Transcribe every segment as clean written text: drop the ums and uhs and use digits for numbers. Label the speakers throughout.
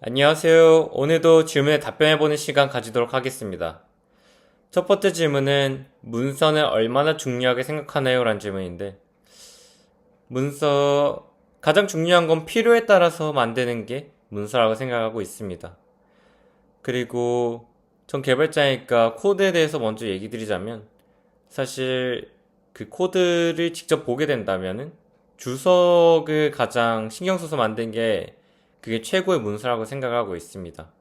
Speaker 1: 안녕하세요. 오늘도 질문에 답변해보는 시간 가지도록 하겠습니다. 첫 번째 질문은 문서는 얼마나 중요하게 생각하나요? 라는 질문인데, 문서, 가장 중요한 건 필요에 따라서 만드는 게 문서라고 생각하고 있습니다. 그리고 전 개발자니까 코드에 대해서 먼저 얘기 드리자면, 사실 그 코드를 직접 보게 된다면은 주석을 가장 신경 써서 만든 게 그게 최고의 문서라고 생각하고 있습니다.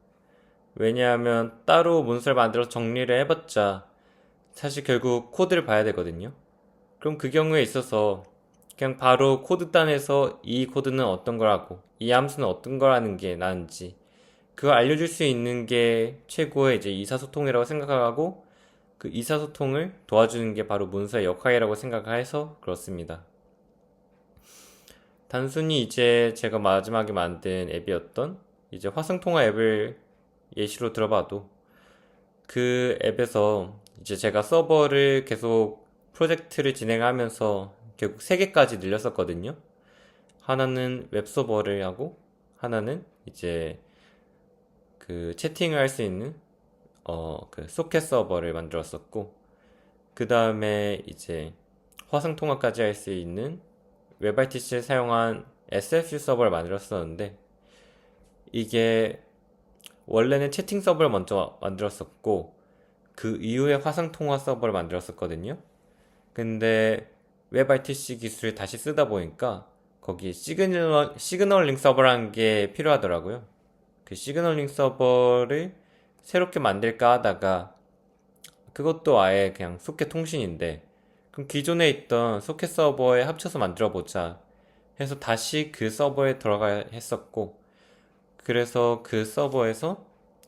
Speaker 1: 왜냐하면 따로 문서를 만들어서 정리를 해봤자 사실 결국 코드를 봐야 되거든요. 그럼 그 경우에 있어서 그냥 바로 코드단에서 이 코드는 어떤 거라고 이 함수는 어떤 거라는 게 나은지 그걸 알려줄 수 있는 게 최고의 이제 의사소통이라고 생각하고 그 의사소통을 도와주는 게 바로 문서의 역할이라고 생각해서 그렇습니다. 단순히 이제 제가 마지막에 만든 앱이었던 이제 화성통화 앱을 예시로 들어봐도 그 앱에서 이제 제가 서버를 계속 프로젝트를 진행하면서 결국 3개까지 늘렸었거든요. 하나는 웹 서버를 하고, 하나는 이제 그 채팅을 할 수 있는 그 소켓 서버를 만들었었고, 그 다음에 이제 화상 통화까지 할 수 있는 WebRTC를 사용한 SFU 서버를 만들었었는데, 이게 원래는 채팅 서버를 먼저 만들었었고, 그 이후에 화상통화 서버를 만들었었거든요. 근데 WebRTC 기술을 다시 쓰다 보니까 거기 시그널링 서버라는 게 필요하더라고요. 그 시그널링 서버를 새롭게 만들까 하다가 그것도 아예 그냥 소켓 통신인데 그럼 기존에 있던 소켓 서버에 합쳐서 만들어 보자 해서 다시 그 서버에 들어가 했었고 그래서 그 서버에서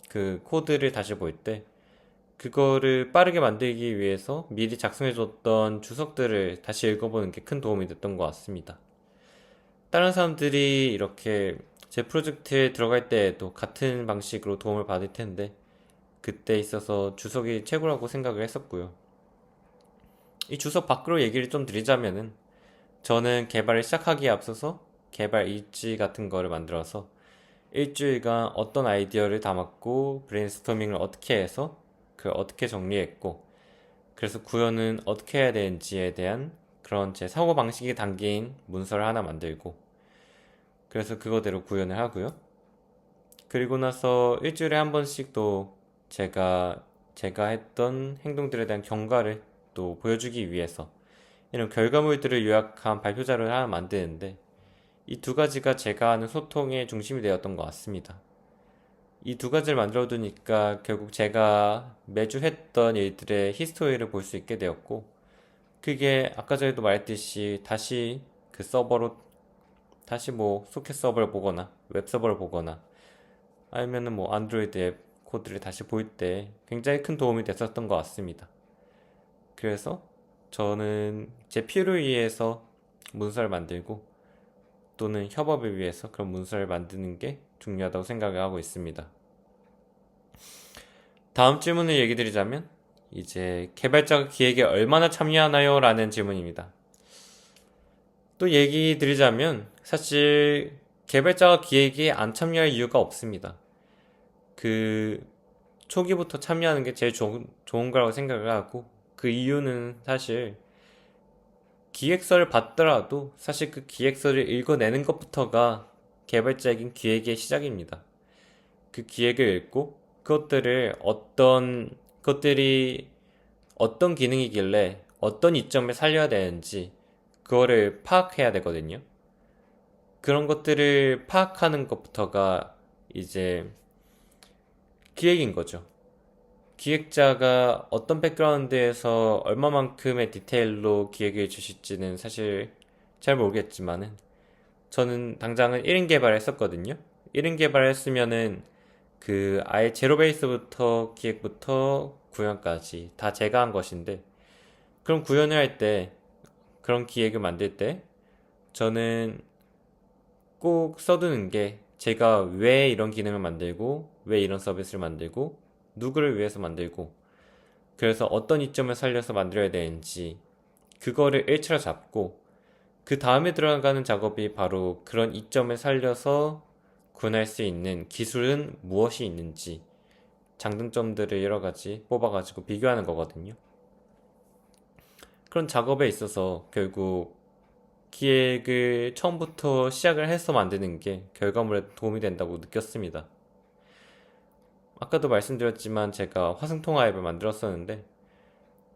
Speaker 1: 그 코드를 다시 볼 때 그거를 빠르게 만들기 위해서 미리 작성해줬던 주석들을 다시 읽어보는 게 큰 도움이 됐던 것 같습니다. 다른 사람들이 이렇게 제 프로젝트에 들어갈 때에도 같은 방식으로 도움을 받을 텐데 그때 있어서 주석이 최고라고 생각을 했었고요. 이 주석 밖으로 얘기를 좀 드리자면은 저는 개발을 시작하기에 앞서서 개발 일지 같은 거를 만들어서 일주일간 어떤 아이디어를 담았고 브레인스토밍을 어떻게 해서 그걸 어떻게 정리했고 그래서 구현은 어떻게 해야 되는지에 대한 그런 제 사고방식이 담긴 문서를 하나 만들고 그래서 그거대로 구현을 하고요. 그리고 나서 일주일에 한 번씩 또 제가 했던 행동들에 대한 경과를 또 보여주기 위해서 이런 결과물들을 요약한 발표자를 하나 만드는데 이 두 가지가 제가 하는 소통의 중심이 되었던 것 같습니다. 이 두 가지를 만들어 두니까 결국 제가 매주 했던 일들의 히스토리를 볼 수 있게 되었고 그게 아까 전에도 말했듯이 다시 그 서버로 다시 뭐 소켓 서버를 보거나 웹 서버를 보거나 아니면은 뭐 안드로이드 앱 코드를 다시 볼 때 굉장히 큰 도움이 됐었던 것 같습니다. 그래서 저는 제 필요를 위해서 문서를 만들고 또는 협업을 위해서 그런 문서를 만드는 게 중요하다고 생각을 하고 있습니다. 다음 질문을 얘기 드리자면 이제 개발자가 기획에 얼마나 참여하나요? 라는 질문입니다. 또 얘기 드리자면 사실 개발자가 기획에 안 참여할 이유가 없습니다. 그 초기부터 참여하는 게 제일 좋은 거라고 생각을 하고 그 이유는 사실 기획서를 받더라도 사실 그 기획서를 읽어내는 것부터가 개발자에겐 기획의 시작입니다. 그 기획을 읽고 그것들이 어떤 기능이길래 어떤 이점에 살려야 되는지 그거를 파악해야 되거든요. 그런 것들을 파악하는 것부터가 이제 기획인 거죠. 기획자가 어떤 백그라운드에서 얼마만큼의 디테일로 기획해 주실지는 사실 잘 모르겠지만은 저는 당장은 1인 개발을 했었거든요. 1인 개발을 했으면은 그 아예 제로 베이스부터 기획부터 구현까지 다 제가 한 것인데 그럼 구현을 할 때 그런 기획을 만들 때 저는 꼭 써두는 게 제가 왜 이런 기능을 만들고 왜 이런 서비스를 만들고 누구를 위해서 만들고 그래서 어떤 이점을 살려서 만들어야 되는지 그거를 일차로 잡고 그 다음에 들어가는 작업이 바로 그런 이점을 살려서 구현할 수 있는 기술은 무엇이 있는지 장단점들을 여러 가지 뽑아가지고 비교하는 거거든요. 그런 작업에 있어서 결국 기획을 처음부터 시작을 해서 만드는 게 결과물에 도움이 된다고 느꼈습니다. 아까도 말씀드렸지만 제가 화승통화 앱을 만들었었는데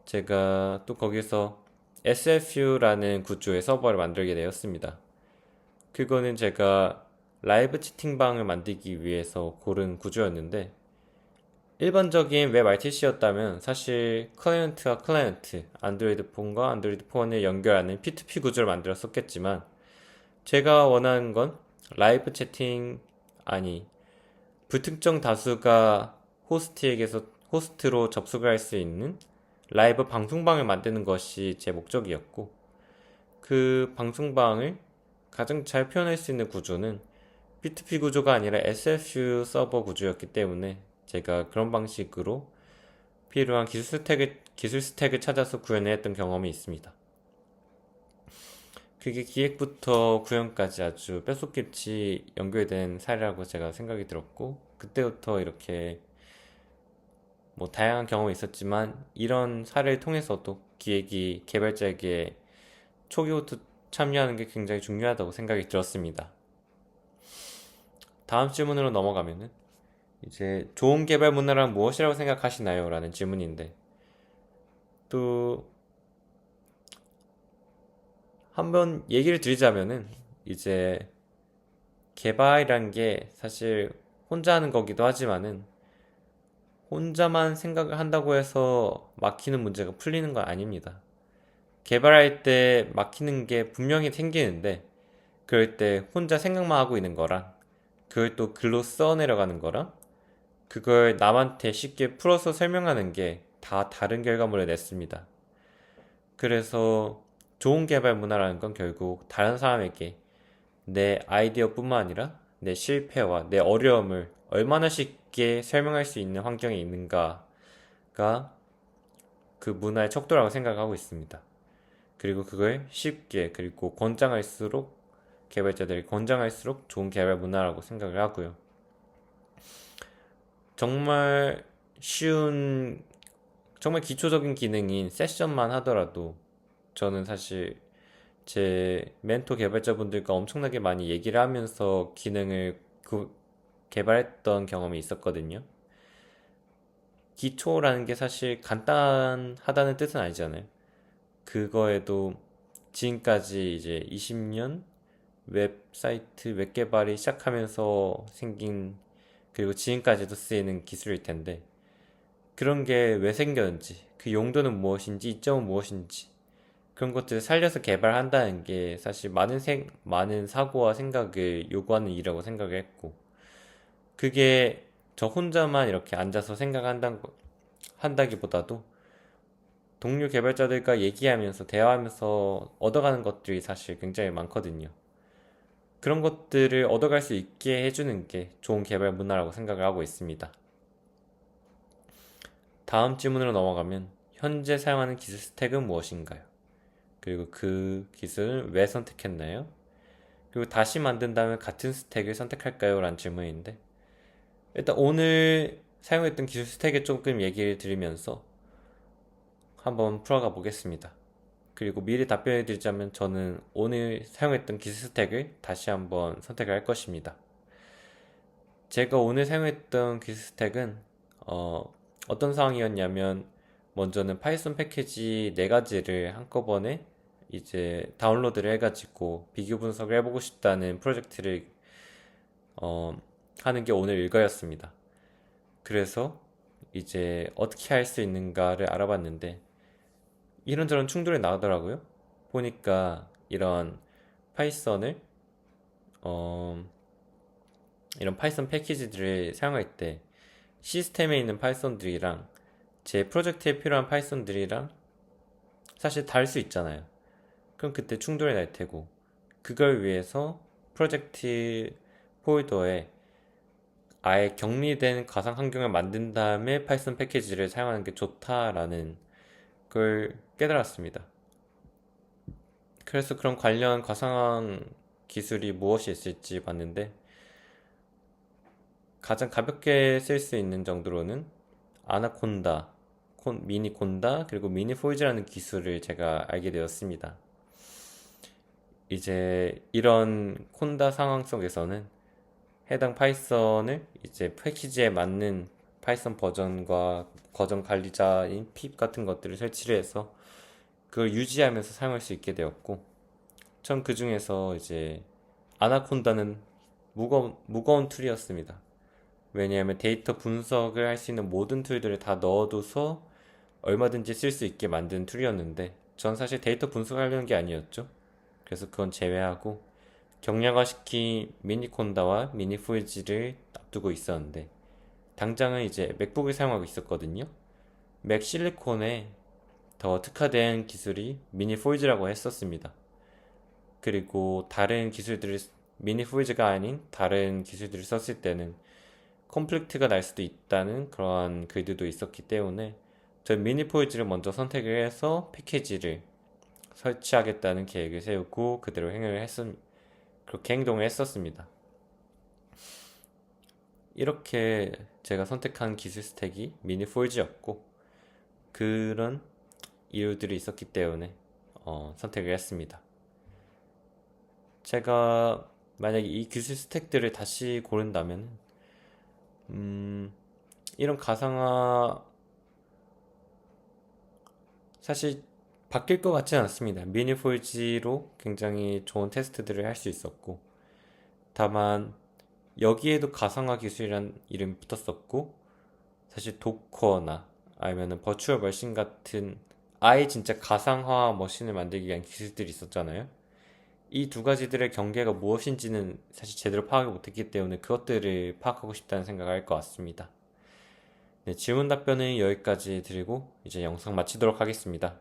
Speaker 1: 제가 또 거기서 SFU라는 구조의 서버를 만들게 되었습니다. 그거는 제가 라이브 채팅방을 만들기 위해서 고른 구조였는데 일반적인 웹 RTC였다면 사실 클라이언트와 클라이언트, 안드로이드 폰과 안드로이드 폰을 연결하는 P2P 구조를 만들었었겠지만 제가 원하는 건 라이브 채팅, 아니 불특정 다수가 호스트로 접속을 할 수 있는 라이브 방송방을 만드는 것이 제 목적이었고 그 방송방을 가장 잘 표현할 수 있는 구조는 P2P 구조가 아니라 SFU 서버 구조였기 때문에 제가 그런 방식으로 필요한 기술 스택을 찾아서 구현을 했던 경험이 있습니다. 그게 기획부터 구현까지 아주 뼛속깊이 연결된 사례라고 제가 생각이 들었고 그때부터 이렇게 뭐 다양한 경험이 있었지만 이런 사례를 통해서도 기획이 개발자에게 초기부터 참여하는 게 굉장히 중요하다고 생각이 들었습니다. 다음 질문으로 넘어가면은 이제 좋은 개발 문화란 무엇이라고 생각하시나요? 라는 질문인데 또 한번 얘기를 드리자면은 이제 개발이란 게 사실 혼자 하는 거기도 하지만은 혼자만 생각을 한다고 해서 막히는 문제가 풀리는 건 아닙니다. 개발할 때 막히는 게 분명히 생기는데 그럴 때 혼자 생각만 하고 있는 거랑 그걸 또 글로 써내려가는 거랑 그걸 남한테 쉽게 풀어서 설명하는 게 다 다른 결과물을 냈습니다. 그래서 좋은 개발 문화라는 건 결국 다른 사람에게 내 아이디어뿐만 아니라 내 실패와 내 어려움을 얼마나 쉽게 설명할 수 있는 환경에 있는가가 그 문화의 척도라고 생각하고 있습니다. 그리고 그걸 쉽게 그리고 개발자들이 권장할수록 좋은 개발 문화라고 생각을 하고요. 정말 쉬운 정말 기초적인 기능인 세션만 하더라도 저는 사실 제 멘토 개발자분들과 엄청나게 많이 얘기를 하면서 개발했던 경험이 있었거든요. 기초라는 게 사실 간단하다는 뜻은 아니잖아요. 그거에도 지금까지 이제 20년 웹 개발이 시작하면서 생긴 그리고 지금까지도 쓰이는 기술일 텐데 그런 게 왜 생겼는지 그 용도는 무엇인지 이점은 무엇인지 그런 것들을 살려서 개발한다는 게 사실 많은 사고와 생각을 요구하는 일이라고 생각을 했고 그게 저 혼자만 이렇게 앉아서 한다기보다도 동료 개발자들과 얘기하면서 대화하면서 얻어가는 것들이 사실 굉장히 많거든요. 그런 것들을 얻어갈 수 있게 해주는 게 좋은 개발 문화라고 생각을 하고 있습니다. 다음 질문으로 넘어가면 현재 사용하는 기술 스택은 무엇인가요? 그리고 그 기술은 왜 선택했나요? 그리고 다시 만든다면 같은 스택을 선택할까요? 라는 질문인데 일단 오늘 사용했던 기술 스택에 조금 얘기를 드리면서 한번 풀어가 보겠습니다. 그리고 미리 답변해 드리자면 저는 오늘 사용했던 기술 스택을 다시 한번 선택을 할 것입니다. 제가 오늘 사용했던 기술 스택은 어떤 상황이었냐면 먼저는 파이썬 패키지 4가지를 한꺼번에 이제 다운로드를 해가지고 비교 분석을 해보고 싶다는 프로젝트를 하는 게 오늘 일과였습니다. 그래서 이제 어떻게 할 수 있는가를 알아봤는데 이런저런 충돌이 나오더라고요. 보니까 파이썬을 어, 이런 파이썬 패키지들을 사용할 때 시스템에 있는 파이썬들이랑 제 프로젝트에 필요한 파이썬들이랑 사실 다를 수 있잖아요. 그럼 그때 충돌이 날 테고 그걸 위해서 프로젝트 폴더에 아예 격리된 가상 환경을 만든 다음에 파이썬 패키지를 사용하는 게 좋다라는 걸 깨달았습니다. 그래서 그런 관련 가상 기술이 무엇이 있을지 봤는데 가장 가볍게 쓸 수 있는 정도로는 아나콘다, 미니 콘다, 그리고 미니 포이즈라는 기술을 제가 알게 되었습니다. 이제 이런 콘다 상황 속에서는 해당 파이썬을 이제 패키지에 맞는 파이썬 버전과 버전 관리자인 pip 같은 것들을 설치를 해서 그걸 유지하면서 사용할 수 있게 되었고, 전 그 중에서 이제 아나콘다는 무거운 툴이었습니다. 왜냐하면 데이터 분석을 할 수 있는 모든 툴들을 다 넣어둬서 얼마든지 쓸 수 있게 만든 툴이었는데, 전 사실 데이터 분석하려는 게 아니었죠. 그래서 그건 제외하고 경량화시킨 미니콘다와 미니포이지를 앞두고 있었는데, 당장은 이제 맥북을 사용하고 있었거든요. 맥 실리콘에 더 특화된 기술이 미니포이즈라고 했었습니다. 그리고 다른 기술들을, 미니포이즈가 아닌 다른 기술들을 썼을 때는 콘플릭트가 날 수도 있다는 그러한 글들도 있었기 때문에 전 미니포이즈를 먼저 선택을 해서 패키지를 설치하겠다는 계획을 세우고 그대로 그렇게 행동을 했었습니다. 이렇게 제가 선택한 기술 스택이 미니포이즈였고, 그런 이유들이 있었기 때문에 선택을 했습니다. 제가 만약에 이 기술 스택들을 다시 고른다면 이런 가상화 사실 바뀔 것 같지는 않습니다. 미니폴지로 굉장히 좋은 테스트들을 할 수 있었고, 다만 여기에도 가상화 기술이란 이름이 붙었었고, 사실 도커나 아니면 버추얼 머신 같은 아예 진짜 가상화 머신을 만들기 위한 기술들이 있었잖아요. 이 두 가지들의 경계가 무엇인지는 사실 제대로 파악을 못했기 때문에 그것들을 파악하고 싶다는 생각을 할 것 같습니다. 네, 질문 답변은 여기까지 드리고 이제 영상 마치도록 하겠습니다.